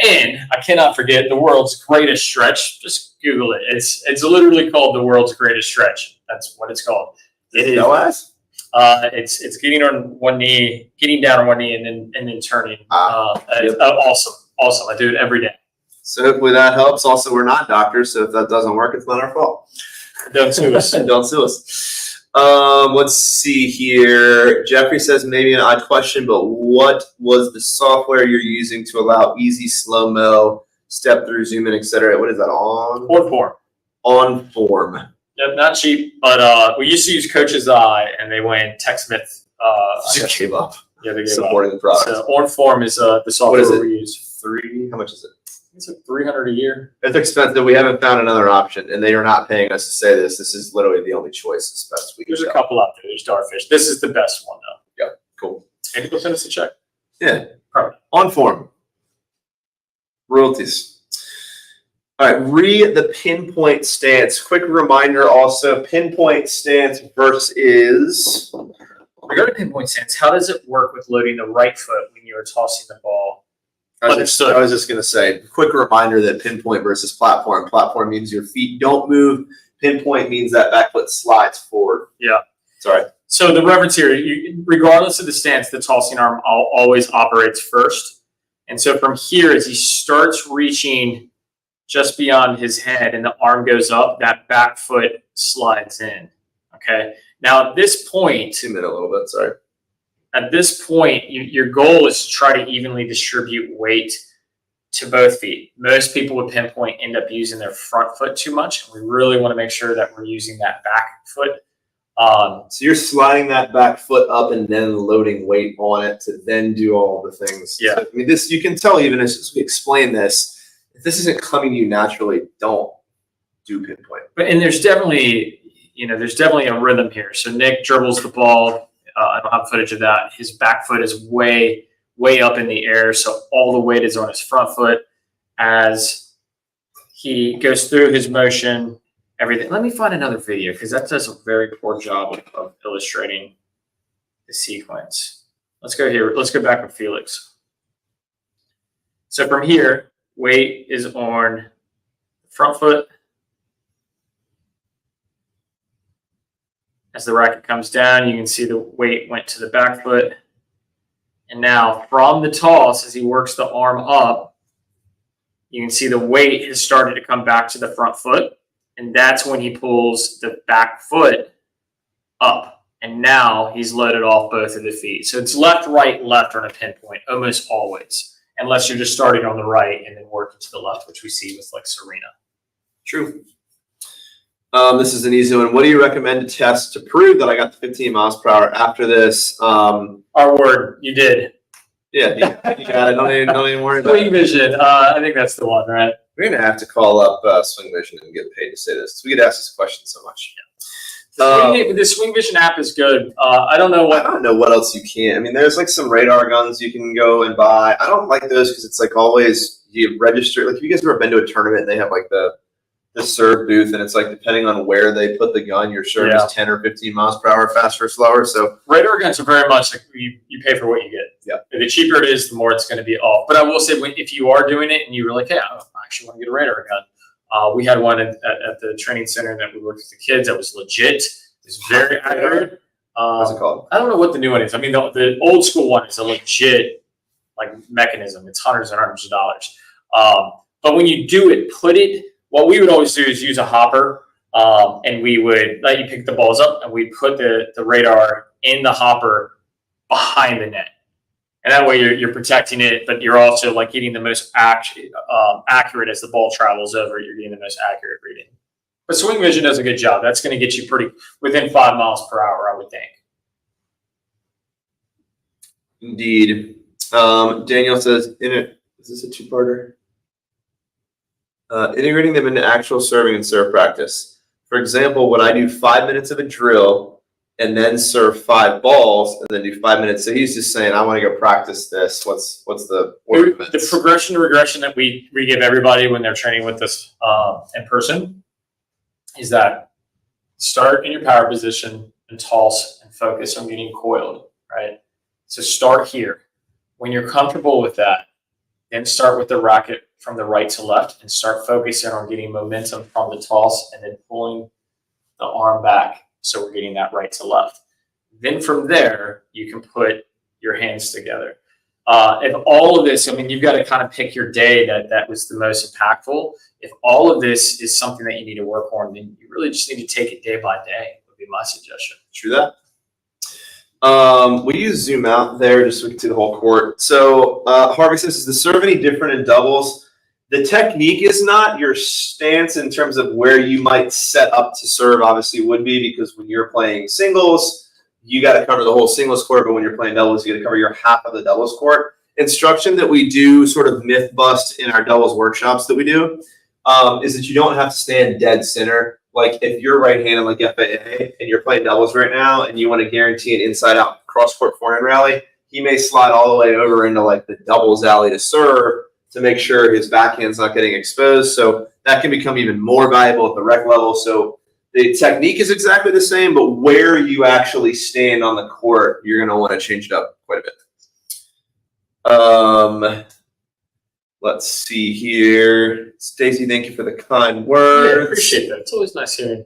And I cannot forget the world's greatest stretch. Just Google it. It's literally called the world's greatest stretch. That's what it's called. It is. It's getting on one knee, getting down on one knee, and then turning. Awesome. I do it every day. So hopefully that helps. Also, we're not doctors, so if that doesn't work, it's not our fault. Don't sue us. Don't sue us. Let's see here. Jeffrey says maybe an odd question, but what was the software you're using to allow easy slow-mo, step through, zoom in, etc.? What is that on? OnForm. OnForm. Yep, not cheap, but we used to use Coach's Eye, and they went TechSmith. Just gave up. Yeah, they gave supporting up. the product. So OnForm is the software What is it? we use. How much is it? It's like $300 a year. It's expensive. We haven't found another option, and they are not paying us to say this. This is literally the only choice as best we can There's a tell. couple out there. There's Starfish. This is the best one, though. Yeah, cool. Maybe they'll send us a check. Yeah. Probably. OnForm. Royalties. All right, read the pinpoint stance. Quick reminder also, pinpoint stance versus... Regarding pinpoint stance, how does it work with loading the right foot when you are tossing the ball? I was just going to say, quick reminder that pinpoint versus platform. Platform means your feet don't move. Pinpoint means that back foot slides forward. Yeah. Sorry. So the reference here, regardless of the stance, the tossing arm always operates first. And so from here, as he starts reaching just beyond his head and the arm goes up, that back foot slides in. Okay. Now at this point, Zoom in a little bit, sorry. At this point, your goal is to try to evenly distribute weight to both feet. Most people with pinpoint end up using their front foot too much. We really want to make sure that we're using that back foot. So you're sliding that back foot up and then loading weight on it to then do all the things. Yeah. So, I mean, this you can tell even as we explain this, if this isn't coming to you naturally, don't do pinpoint. And there's definitely a rhythm here. So Nick dribbles the ball. I don't have footage of that. His back foot is way up in the air, so all the weight is on his front foot as he goes through his motion, everything. Let me find another video because that does a very poor job of illustrating the sequence. Let's go here. Let's go back with Felix. So from here, weight is on the front foot. As the racket comes down, you can see the weight went to the back foot. And now from the toss, as he works the arm up, you can see the weight has started to come back to the front foot. And that's when he pulls the back foot up. And now he's loaded off both of the feet. So it's left, right, left on a pinpoint, almost always. Unless you're just starting on the right and then working to the left, which we see with like Serena. True. This is an easy one. What do you recommend to test to prove that I got the 15 miles per hour after this? Our word, you did. Yeah, you got it. Don't even worry about it. Swing Vision. I think that's the one, right? We're going to have to call up Swing Vision and get paid to say this. We get asked this question so much. The Swing Vision app is good. I don't know what else you can. I mean, there's like some radar guns you can go and buy. I don't like those because it's like always you register. Like, have you guys ever been to a tournament and they have like the serve booth, and it's like depending on where they put the gun, your serve is 10 or 15 miles per hour faster or slower. So radar guns are very much like you pay for what you get. Yeah. The cheaper it is, the more it's going to be off. But I will say, if you are doing it and you were like, hey, I actually want to get a radar gun. We had one at the training center that we worked with the kids that was legit. It was very accurate. What's it called? I don't know what the new one is. I mean, the old school one is a legit like mechanism. It's hundreds and hundreds of dollars. But when you do it, what we would always do is use a hopper, and we would let you pick the balls up, and we'd put the radar in the hopper behind the net. And that way you're protecting it, but you're also like getting the most accurate as the ball travels over. You're getting the most accurate reading. But Swing Vision does a good job. That's going to get you pretty within 5 miles per hour, I would think. Indeed. Daniel says, is this a two-parter? Integrating them into actual serving and serve practice. For example, when I do 5 minutes of a drill and then serve 5 balls and then do 5 minutes, so he's just saying, I want to go practice this. What's the order of The minutes? progression to regression that we give everybody when they're training with us in person is that start in your power position and toss and focus on getting coiled, right? So start here. When you're comfortable with that, then start with the racket from the right to left and start focusing on getting momentum from the toss and then pulling the arm back so we're getting that right to left. Then from there, you can put your hands together. If all of this, I mean, you've got to kind of pick your day that was the most impactful. If all of this is something that you need to work on, then you really just need to take it day by day, would be my suggestion. True that. We use zoom out there just so we can see the whole court. So Harvey says, is the serve any different in doubles? The technique is not. Your stance in terms of where you might set up to serve obviously would be, because when you're playing singles, you got to cover the whole singles court, but when you're playing doubles, you got to cover your half of the doubles court. Instruction that we do, sort of myth bust in our doubles workshops that we do, is that you don't have to stand dead center. Like if you're right-handed like FAA and you're playing doubles right now and you want to guarantee an inside-out cross-court forehand rally, he may slide all the way over into like the doubles alley to serve to make sure his backhand's not getting exposed. So that can become even more valuable at the rec level. So the technique is exactly the same, but where you actually stand on the court, you're going to want to change it up quite a bit. Let's see here. Stacy, thank you for the kind words. Yeah, appreciate that. It's always nice hearing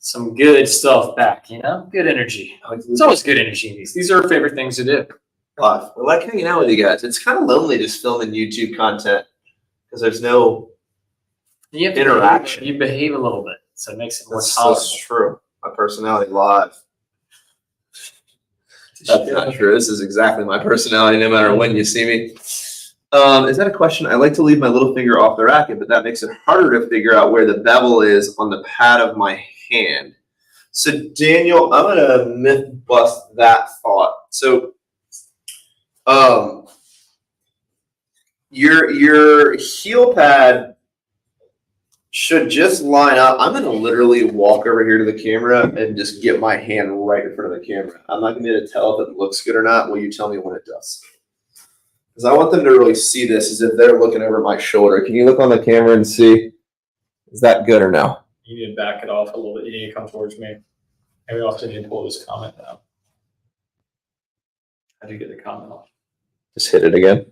some good stuff back, you know? Good energy. It's always good energy in these. These are our favorite things to do. Live. We like hanging out with you guys. It's kind of lonely just filming YouTube content because there's no interaction. You behave a little bit, so it makes it more That's tolerable. true. My personality live. That's not true. This is exactly my personality no matter when you see me. Is that a question? I like to leave my little finger off the racket, but that makes it harder to figure out where the bevel is on the pad of my hand. So Daniel, I'm going to myth bust that thought. So your heel pad should just line up. I'm going to literally walk over here to the camera and just get my hand right in front of the camera. I'm not going to be able to tell if it looks good or not. Will you tell me when it does? Because I want them to really see this as if they're looking over my shoulder. Can you look on the camera and see? Is that good or no? You need to back it off a little bit. You need to come towards me. Maybe I'll have to pull this comment down. How'd you get the comment off? Just hit it again.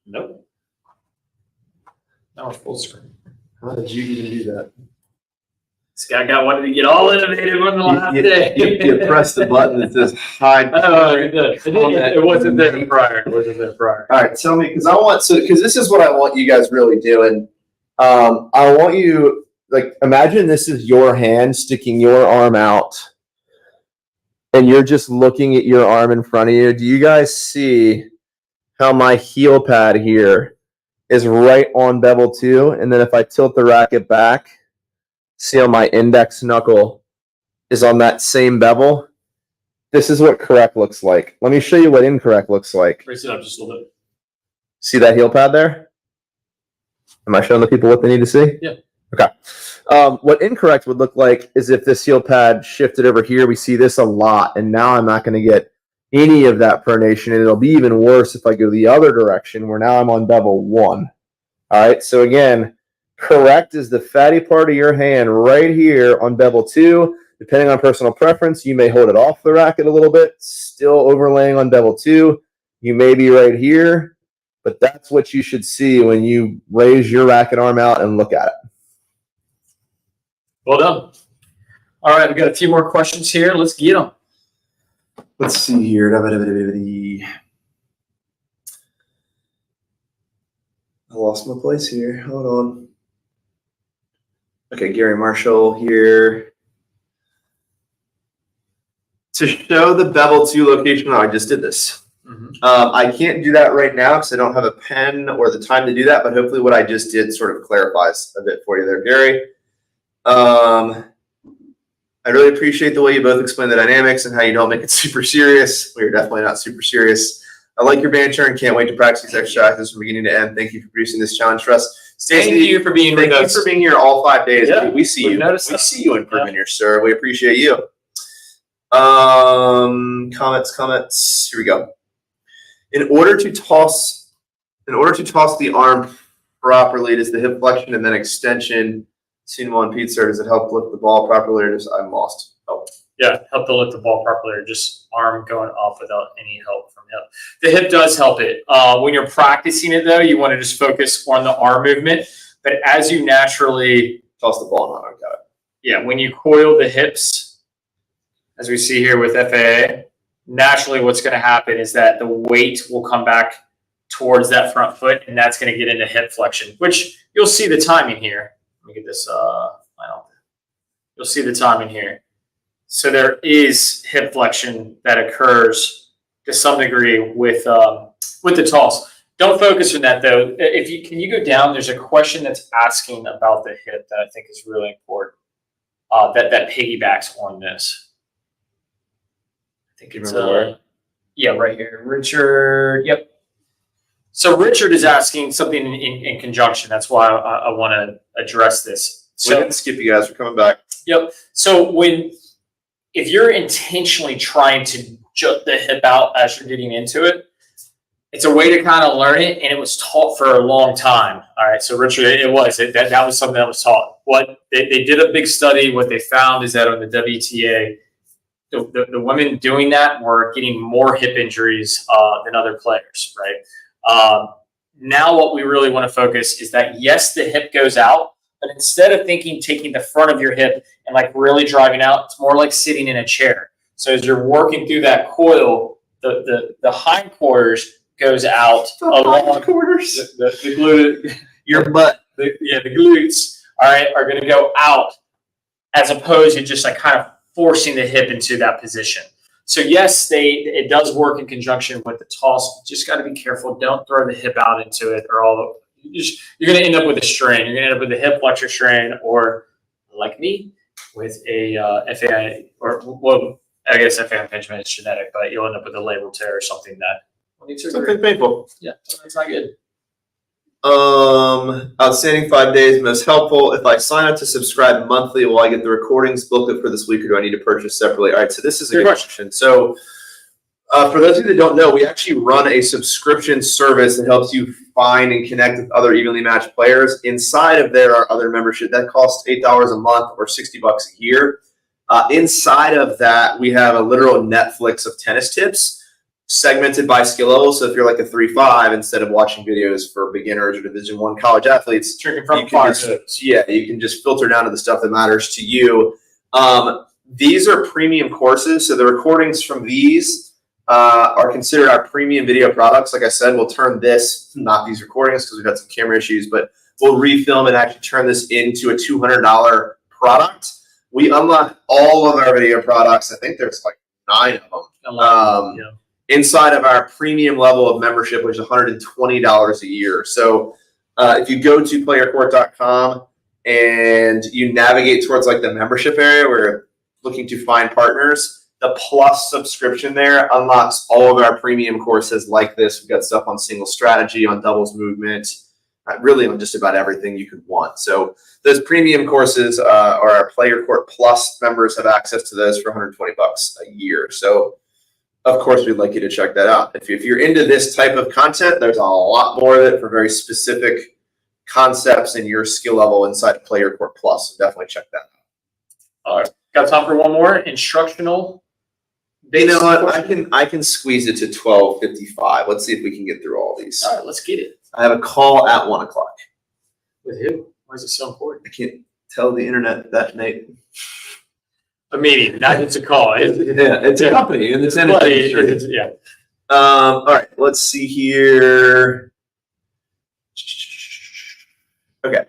Nope. Now we're full screen. How did you even do that? This guy wanted to get all innovative on the last day. You press the button that says hide. Oh, it wasn't there prior. It wasn't there prior. All right, tell me, because this is what I want you guys really doing. I want you, like, imagine this is your hand sticking your arm out, and you're just looking at your arm in front of you. Do you guys see how my heel pad here is right on bevel 2? And then if I tilt the racket back, see how my index knuckle is on that same bevel? This is what correct looks like. Let me show you what incorrect looks like. Raise it up just a little bit. See that heel pad there? Am I showing the people what they need to see? Yeah. Okay. What incorrect would look like is if this heel pad shifted over here. We see this a lot, and now I'm not going to get any of that pronation, and it'll be even worse if I go the other direction, where now I'm on bevel 1. All right, so again, correct is the fatty part of your hand right here on bevel 2. Depending on personal preference, you may hold it off the racket a little bit, still overlaying on bevel 2. You may be right here, but that's what you should see when you raise your racket arm out and look at it. Well done. All right, we've got a few more questions here. Let's get them. Let's see here. I lost my place here. Hold on. Okay, Gary Marshall here. To show the bevel 2 location, I just did this. I can't do that right now because I don't have a pen or the time to do that, but hopefully what I just did sort of clarifies a bit for you there, Gary. I really appreciate the way you both explain the dynamics and how you don't make it super serious. We are definitely not super serious. I like your banter and can't wait to practice these exercises from beginning to end. Thank you for producing this challenge for us. Thank you for being with us. Thank you for being here all 5 days. Yeah, We see you. We see you improving here, sir. We appreciate you. Comments. Here we go. In order to toss the arm properly, does the hip flexion and then extension seen on pizza, does it help lift the ball properly, or just I'm lost? Oh. Yeah, help to lift the ball properly, or just arm going off without any help from hip. The hip does help it. When you're practicing it, though, you want to just focus on the arm movement. But as you naturally Toss the ball, got it. Yeah, when you coil the hips, as we see here with FAA, naturally what's going to happen is that the weight will come back towards that front foot, and that's going to get into hip flexion, which you'll see the timing here. Let me get this you'll see the timing here. So there is hip flexion that occurs to some degree with the toss. Don't focus on that though. Can you go down? There's a question that's asking about the hip that I think is really important. That piggybacks on this. I think it's yeah, right here. Richard. Yep. So Richard is asking something in conjunction. That's why I want to address this. So we didn't skip you guys. We're coming back. Yep. So if you're intentionally trying to jut the hip out as you're getting into it, it's a way to kind of learn it, and it was taught for a long time. All right, so Richard, that was something that was taught. What they did a big study. What they found is that on the WTA, the women doing that were getting more hip injuries than other players. Right. Now, what we really want to focus is that yes, the hip goes out, but instead of taking the front of your hip and like really driving out, it's more like sitting in a chair. So as you're working through that coil, the hindquarters goes out along the glute, your butt. The glutes, all right, are going to go out as opposed to just like kind of forcing the hip into that position. So yes, it does work in conjunction with the toss. Just got to be careful. Don't throw the hip out into it, or you're going to end up with a strain. You're going to end up with a hip flexor strain, or like me, with a FAI, or well, I guess FAI impingement is genetic, but you'll end up with a labral tear or something that. Something painful. Yeah, that's not good. Outstanding 5 days, most helpful. If I sign up to subscribe monthly, will I get the recordings booklet for this week, or do I need to purchase separately? All right, so this is a good question. So for those of you that don't know, we actually run a subscription service that helps you find and connect with other evenly matched players. Inside of there are other membership that costs $8 a month or $60 a year. Inside of that, we have a literal Netflix of tennis tips, segmented by skill level. So if you're like a 3-5, instead of watching videos for beginners or Division I college athletes, you can just filter down to the stuff that matters to you. These are premium courses. So the recordings from these are considered our premium video products. Like I said, we'll turn this, not these recordings because we've had some camera issues, but we'll refilm and actually turn this into a $200 product. We unlock all of our video products. I think there's like 9 of them. Inside of our premium level of membership, which is $120 a year. So if you go to PlayYourCourt.com and you navigate towards like the membership area where you're looking to find partners, the Plus subscription there unlocks all of our premium courses like this. We've got stuff on single strategy, on doubles movement, really on just about everything you could want. So those premium courses or our PlayYourCourt Plus members have access to those for $120 a year. So of course, we'd like you to check that out. If you're into this type of content, there's a lot more of it for very specific concepts in your skill level inside of PlayYourCourt Plus. So definitely check that out. All right. Got time for one more? Instructional. You know what? I can squeeze it to 12:55. Let's see if we can get through all these. All right, let's get it. I have a call at 1 o'clock. With who? Why is it so important? I can't tell the internet that, Nate. A meeting, not just a call. It's a company in the industry. Yeah. All right, let's see here. Okay,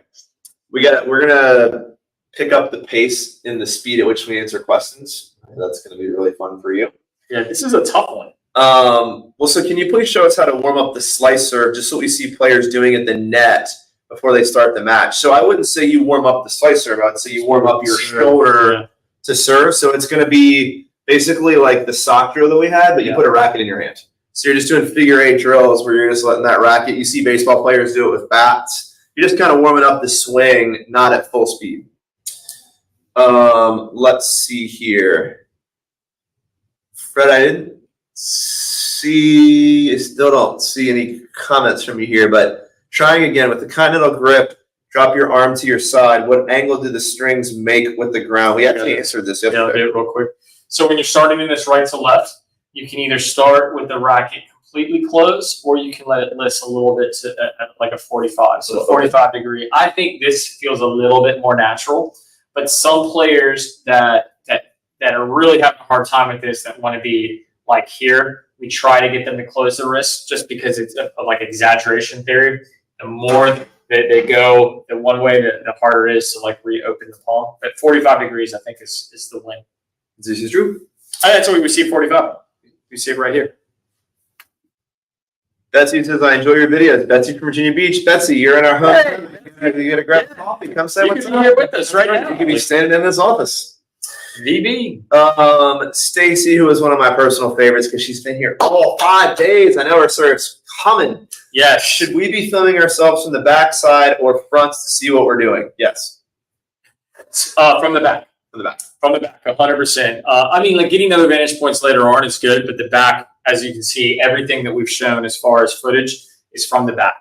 we're gonna pick up the pace in the speed at which we answer questions. That's gonna be really fun for you. Yeah, this is a tough one. Well, so can you please show us how to warm up the slice serve, just so we see players doing at the net before they start the match? So I wouldn't say you warm up the slice serve. I'd say you warm up your shoulder to serve. So it's going to be basically like the sock drill that we had, but you put a racket in your hand. So you're just doing figure 8 drills where you're just letting that racket. You see baseball players do it with bats. You're just kind of warming up the swing, not at full speed. Let's see here. Fred, I still don't see any comments from you here, but trying again with the continental grip, drop your arm to your side. What angle do the strings make with the ground? We actually answered this yesterday. Yeah, I'll do it real quick. So when you're starting in this right to left, you can either start with the racket completely closed, or you can let it list a little bit to at like a 45. So 45 degree. I think this feels a little bit more natural, but some players that are really having a hard time with this, that want to be like here, we try to get them to close the wrist just because it's a like exaggeration theory. The more that they go the one way, the harder it is to like reopen the palm. But 45 degrees, I think, is the win. This is true. That's what we see 45. We see it right here. Betsy says, I enjoy your videos. Betsy from Virginia Beach. Betsy, you're in our home. You gotta grab coffee. Come say what's up. You're here with us right now. You could be standing in this office. VB. Stacy, who is one of my personal favorites because she's been here all 5 days. I know her serve's coming. Yes. Should we be filming ourselves from the back side or fronts to see what we're doing? Yes. From the back. From the back. From the back, 100%. I mean, like getting other vantage points later on is good, but the back, as you can see, everything that we've shown as far as footage is from the back.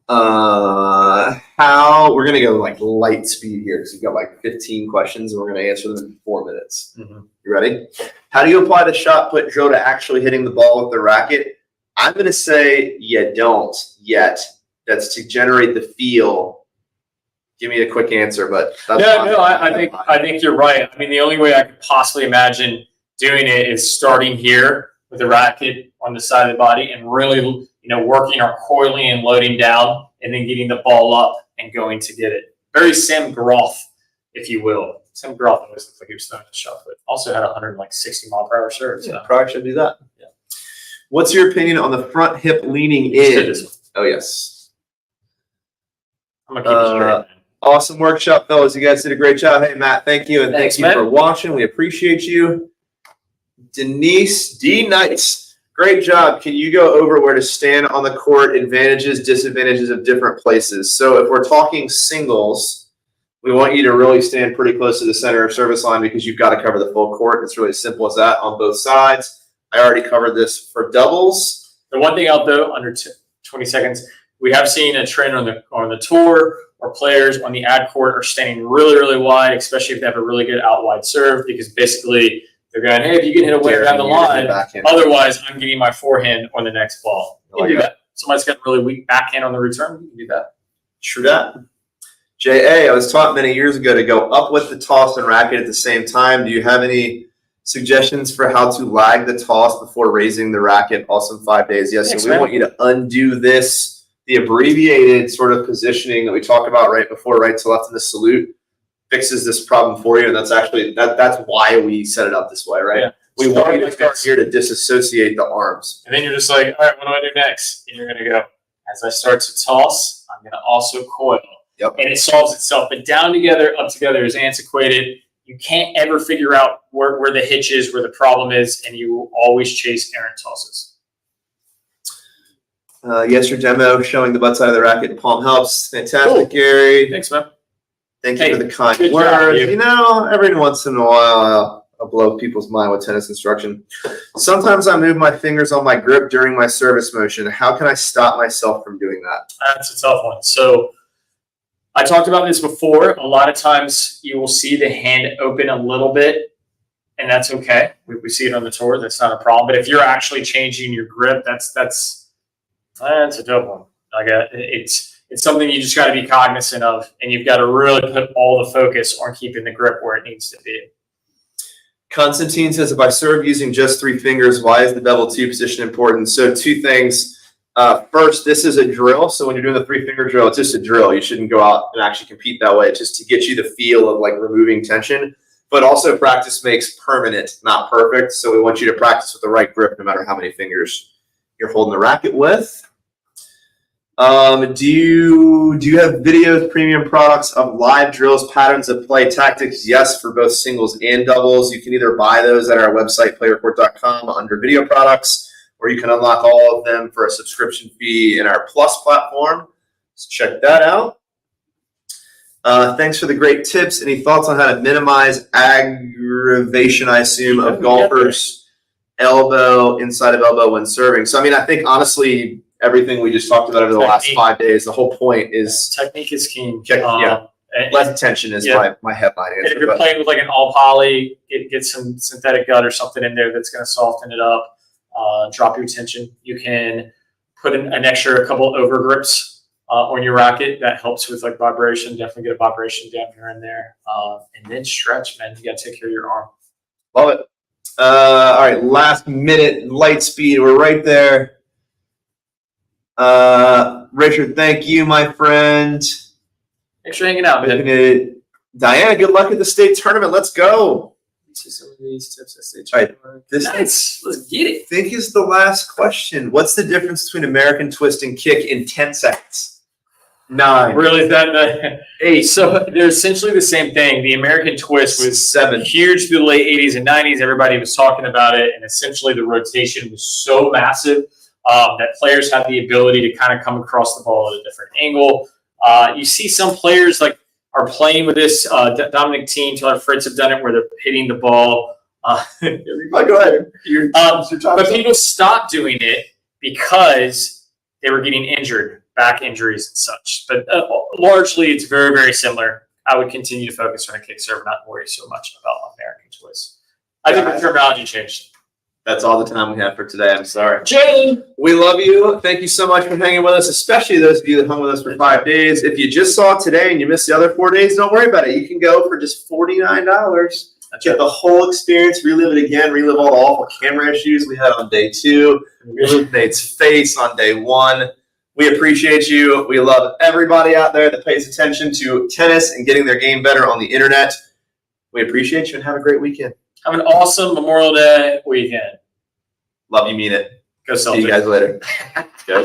How we're gonna go like light speed here because we've got like 15 questions and we're gonna answer them in 4 minutes. You ready? How do you apply the shot put drill to actually hitting the ball with the racket? I'm gonna say you don't yet. That's to generate the feel. Give me a quick answer, but that's I think you're right. I mean, the only way I could possibly imagine doing it is starting here with the racket on the side of the body and really, working our coiling and loading down, and then getting the ball up and going to get it. Very Sam Groth, if you will. Sam Groth always looked like he was throwing a shot put. Also had 160-mile-per-hour serve. So. Yeah, probably should do that. Yeah. What's your opinion on the front hip leaning in? Oh, yes. I'm going to keep it straight, man. Awesome workshop, fellas. You guys did a great job. Hey, Matt, thank you. And thank you for watching. We appreciate you. Denise D. Knights. Great job. Can you go over where to stand on the court, advantages, disadvantages of different places? So if we're talking singles, we want you to really stand pretty close to the center of service line because you've got to cover the full court. It's really as simple as that on both sides. I already covered this for doubles. The one thing out though, under 20 seconds, we have seen a trend on the tour where players on the ad court are standing really, really wide, especially if they have a really good out wide serve, because basically they're going, hey, if you can hit away down the line, otherwise I'm getting my forehand on the next ball. You can do that. Somebody's got a really weak backhand on the return, you can do that. True that. J.A., I was taught many years ago to go up with the toss and racket at the same time. Do you have any suggestions for how to lag the toss before raising the racket? Awesome 5 days. Yes, so we want you to undo this, the abbreviated sort of positioning that we talked about right before, right to left in the salute. Fixes this problem for you, and that's actually that's why we set it up this way, right? Yeah. We want you to start here to disassociate the arms. And then you're just like, all right, what do I do next? And you're going to go, as I start to toss, I'm going to also coil. Yep. And it solves itself. But down together, up together is antiquated. You can't ever figure out where the hitch is, where the problem is, and you will always chase errant tosses. Yes, your demo showing the butt side of the racket and palm helps. Fantastic, cool. Gary. Thanks, man. Thank you for the kind words. Every once in a while, I'll blow people's mind with tennis instruction. Sometimes I move my fingers on my grip during my service motion. How can I stop myself from doing that? That's a tough one. So I talked about this before. A lot of times you will see the hand open a little bit, and that's okay. We see it on the tour. That's not a problem. But if you're actually changing your grip, that's a tough one. Like it's something you just got to be cognizant of, and you've got to really put all the focus on keeping the grip where it needs to be. Constantine says, if I serve using just 3 fingers, why is the bevel 2 position important? So 2 things. First, this is a drill. So when you're doing the 3-finger drill, it's just a drill. You shouldn't go out and actually compete that way. It's just to get you the feel of like removing tension. But also practice makes permanent, not perfect. So we want you to practice with the right grip no matter how many fingers you're holding the racket with. Do you have videos, premium products of live drills, patterns of play, tactics? Yes, for both singles and doubles. You can either buy those at our website, PlayYourCourt.com, under video products, or you can unlock all of them for a subscription fee in our Plus platform. So check that out. Thanks for the great tips. Any thoughts on how to minimize aggravation, I assume, of golfers' elbow, inside of elbow when serving? So, I mean, I think, honestly, everything we just talked about over the last 5 days, the whole point is technique is king. Less tension is my headline answer. If you're playing with like an all poly, get some synthetic gut or something in there that's going to soften it up, drop your tension. You can put an extra couple over grips on your racket. That helps with like vibration. Definitely get a vibration dampener in there. And then stretch, man. You got to take care of your arm. Love it. All right, last minute, light speed. We're right there. Richard, thank you, my friend. Thanks for hanging out, man. Diana, good luck at the state tournament. Let's go. See some of these tips at state tournament. Right. This Let's get it. I think is the last question. What's the difference between American twist and kick in 10 seconds? 9. Really? That 8. So they're essentially the same thing. The American twist was 7. Huge through the late 80s and 90s. Everybody was talking about it, and essentially the rotation was so massive that players had the ability to kind of come across the ball at a different angle. You see some players like are playing with this. Dominic Thiem, Taylor Fritz have done it where they're hitting the ball. Go ahead. But people stopped doing it because they were getting injured, back injuries and such. But largely, it's very, very similar. I would continue to focus on a kick serve, not worry so much about American twist. I think the terminology changed. That's all the time we have for today. I'm sorry. Jalen, we love you. Thank you so much for hanging with us, especially those of you that hung with us for 5 days. If you just saw today and you missed the other 4 days, don't worry about it. You can go for just $49. Get the whole experience, relive it again, relive all the awful camera issues we had on day 2, relive Nate's face on day 1. We appreciate you. We love everybody out there that pays attention to tennis and getting their game better on the internet. We appreciate you and have a great weekend. Have an awesome Memorial Day weekend. Love you, mean it. Go Celtics. See you guys later. Go.